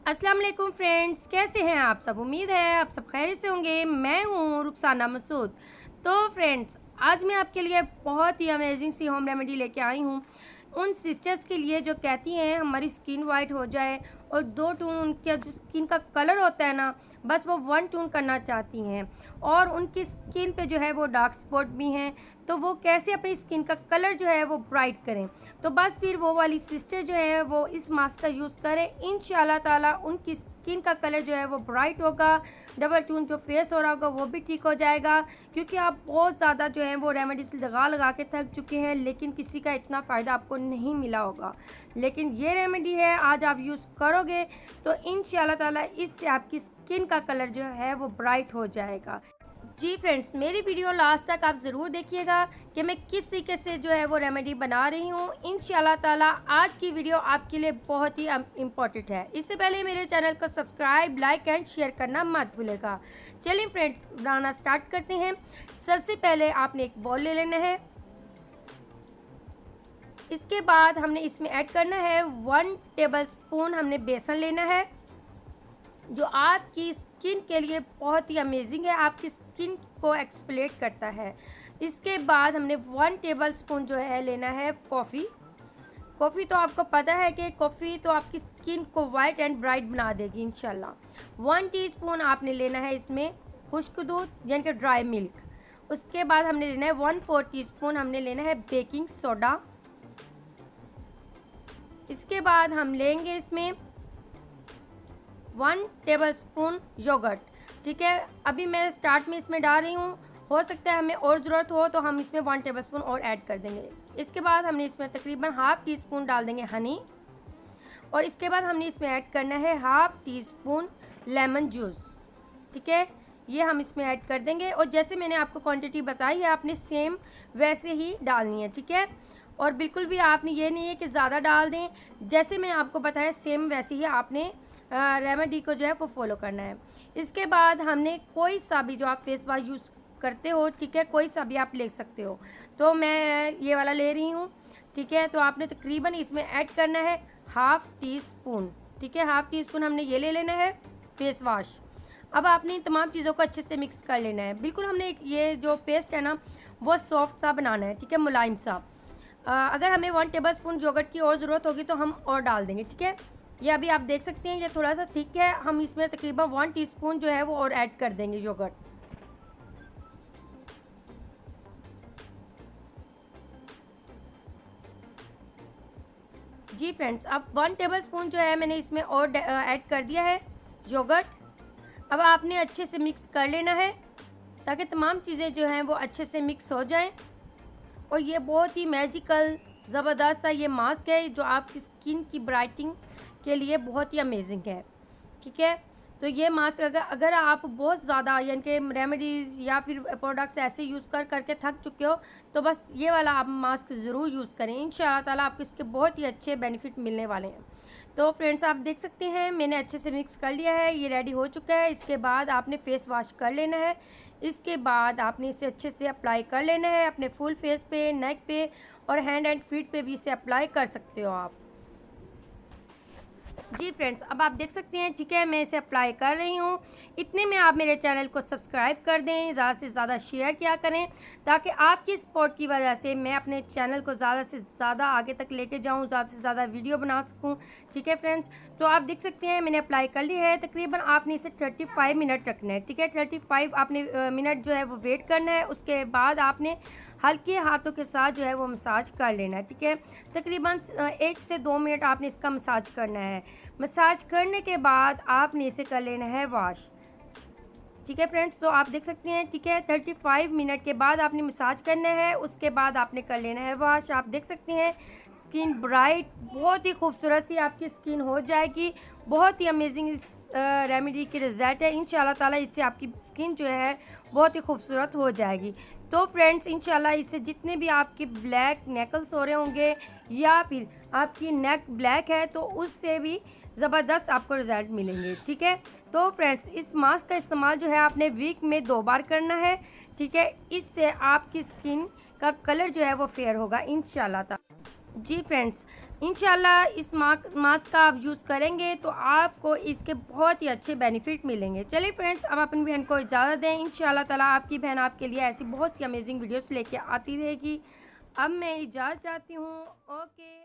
अस्सलाम वालेकुम फ्रेंड्स, कैसे हैं आप सब। उम्मीद है आप सब खैरियत से होंगे। मैं हूँ रुखसाना मसूद। तो फ्रेंड्स, आज मैं आपके लिए बहुत ही अमेजिंग सी होम रेमेडी लेके आई हूँ उन सिस्टर्स के लिए जो कहती हैं हमारी स्किन वाइट हो जाए और 2 टून उनके जो स्किन का कलर होता है ना, बस वो 1 टून करना चाहती हैं और उनकी स्किन पे जो है वो डार्क स्पॉट भी हैं। तो वो कैसे अपनी स्किन का कलर जो है वो ब्राइट करें, तो बस फिर वो वाली सिस्टर जो है वो इस मास्क का यूज़ करें। इंशाल्लाह ताला उनकी स्किन का कलर जो है वो ब्राइट होगा, डबल टून जो फेस हो रहा होगा वो भी ठीक हो जाएगा। क्योंकि आप बहुत ज़्यादा जो है वो रेमेडीज लगा के थक चुके हैं, लेकिन किसी का इतना फ़ायदा आपको नहीं मिला होगा। लेकिन ये रेमेडी है, आज आप यूज़ करोगे तो इंशाल्लाह ताला इससे आपकी स्किन का कलर जो है वो ब्राइट हो जाएगा। जी फ्रेंड्स, मेरी वीडियो लास्ट तक आप ज़रूर देखिएगा कि मैं किस तरीके से जो है वो रेमेडी बना रही हूँ। इंशाल्लाह ताला आज की वीडियो आपके लिए बहुत ही इम्पोर्टेंट है। इससे पहले मेरे चैनल को सब्सक्राइब, लाइक एंड शेयर करना मत भूलेगा। चलिए फ्रेंड्स, बनाना स्टार्ट करते हैं। सबसे पहले आपने एक बॉल ले लेना है। इसके बाद हमने इसमें ऐड करना है 1 टेबल स्पून हमने बेसन लेना है, जो आपकी स्किन के लिए बहुत ही अमेजिंग है, आपकी स्किन को एक्सफोलिएट करता है। इसके बाद हमने 1 टेबल स्पून जो है लेना है कॉफ़ी। तो आपको पता है कि कॉफ़ी तो आपकी स्किन को वाइट एंड ब्राइट बना देगी इंशाल्लाह। 1 टीस्पून आपने लेना है इसमें खुश्क दूध यानी कि ड्राई मिल्क। उसके बाद हमने लेना है 1/4 टीस्पून हमने लेना है बेकिंग सोडा। इसके बाद हम लेंगे इसमें 1 टेबल स्पून योगर्ट। ठीक है, अभी मैं स्टार्ट में इसमें डाल रही हूँ, हो सकता है हमें और ज़रूरत हो तो हम इसमें 1 टेबल स्पून और ऐड कर देंगे। इसके बाद हमने इसमें तकरीबन ½ टीस्पून डाल देंगे हनी, और इसके बाद हमने इसमें ऐड करना है ½ टीस्पून लेमन जूस। ठीक है, ये हम इसमें ऐड कर देंगे, और जैसे मैंने आपको क्वांटिटी बताई है आपने सेम वैसे ही डालनी है। ठीक है, और बिल्कुल भी आपने ये नहीं है कि ज़्यादा डाल दें, जैसे मैंने आपको बताया सेम वैसे ही आपने रेमेडी को जो है वो फॉलो करना है। इसके बाद हमने कोई सा भी जो आप फेस वॉश यूज़ करते हो, ठीक है, कोई सा भी आप ले सकते हो, तो मैं ये वाला ले रही हूँ। ठीक है, तो आपने तकरीबन इसमें ऐड करना है ½ टीस्पून। ठीक है, ½ टीस्पून हमने ये ले लेना है फेस वॉश। अब आपने इन तमाम चीज़ों को अच्छे से मिक्स कर लेना है। बिल्कुल हमने ये जो पेस्ट है ना वो सॉफ्ट सा बनाना है। ठीक है, मुलायम सा। अगर हमें 1 टेबल स्पून योगर्ट की और ज़रूरत होगी तो हम और डाल देंगे। ठीक है, ये अभी आप देख सकते हैं ये थोड़ा सा थिक है, हम इसमें तकरीबन 1 टीस्पून जो है वो और ऐड कर देंगे योगर्ट। जी फ्रेंड्स, अब 1 टेबल स्पून जो है मैंने इसमें और ऐड कर दिया है योगर्ट। अब आपने अच्छे से मिक्स कर लेना है ताकि तमाम चीज़ें जो हैं वो अच्छे से मिक्स हो जाएं। और ये बहुत ही मैजिकल ज़बरदस्त सा ये मास्क है जो आपकी स्किन की ब्राइटिंग के लिए बहुत ही अमेजिंग है। ठीक है, तो ये मास्क अगर आप बहुत ज़्यादा यानी कि रेमेडीज़ या फिर प्रोडक्ट्स ऐसे यूज़ करके थक चुके हो तो बस ये वाला आप मास्क ज़रूर यूज़ करें। इंशाल्लाह ताला आपको इसके बहुत ही अच्छे बेनिफिट मिलने वाले हैं। तो फ्रेंड्स, आप देख सकते हैं मैंने अच्छे से मिक्स कर लिया है, ये रेडी हो चुका है। इसके बाद आपने फेस वॉश कर लेना है। इसके बाद आपने इसे अच्छे से अप्लाई कर लेना है अपने फुल फेस पे, नेक पे और हैंड एंड फीट पे भी इसे अप्लाई कर सकते हो आप। जी फ्रेंड्स, अब आप देख सकते हैं। ठीक है, मैं इसे अप्लाई कर रही हूँ। इतने में आप मेरे चैनल को सब्सक्राइब कर दें, ज़्यादा से ज़्यादा शेयर किया करें ताकि आपकी सपोर्ट की वजह से मैं अपने चैनल को ज़्यादा से ज़्यादा आगे तक लेके जाऊँ, ज़्यादा से ज़्यादा वीडियो बना सकूँ। ठीक है फ्रेंड्स, तो आप देख सकते हैं मैंने अप्लाई कर ली है। तकरीबन आपने इसे 35 मिनट रखना है। ठीक है, 35 आपने मिनट जो है वो वेट करना है। उसके बाद आपने हल्के हाथों के साथ जो है वो मसाज कर लेना है। ठीक है, तकरीबन 1 से 2 मिनट आपने इसका मसाज करना है। मसाज करने के बाद आपने इसे कर लेना है वॉश। ठीक है फ्रेंड्स, तो आप देख सकते हैं। ठीक है, 35 मिनट के बाद आपने मसाज करना है, उसके बाद आपने कर लेना है वॉश। आप देख सकते हैं स्किन ब्राइट, बहुत ही खूबसूरत सी आपकी स्किन हो जाएगी। बहुत ही अमेजिंग इस रेमेडी की रिज़ल्ट है। इंशाल्लाह ताला इससे आपकी स्किन जो है बहुत ही खूबसूरत हो जाएगी। तो फ्रेंड्स, इंशाल्लाह इससे जितने भी आपके ब्लैक नेकल्स हो रहे होंगे या फिर आपकी नेक ब्लैक है तो उससे भी ज़बरदस्त आपको रिज़ल्ट मिलेंगे। ठीक है, तो फ्रेंड्स, इस मास्क का इस्तेमाल जो है आपने वीक में 2 बार करना है। ठीक है, इससे आपकी स्किन का कलर जो है वो फेयर होगा इंशाल्लाह ताला। जी फ्रेंड्स, इंशाल्लाह इस मास्क का आप यूज़ करेंगे तो आपको इसके बहुत ही अच्छे बेनिफिट मिलेंगे। चलिए फ्रेंड्स, अब अपनी बहन को इजाज़त दें। इंशाल्लाह ताला आपकी बहन आपके लिए ऐसी बहुत सी अमेजिंग वीडियोस लेके आती रहेगी। अब मैं इजाज़त चाहती हूँ। ओके।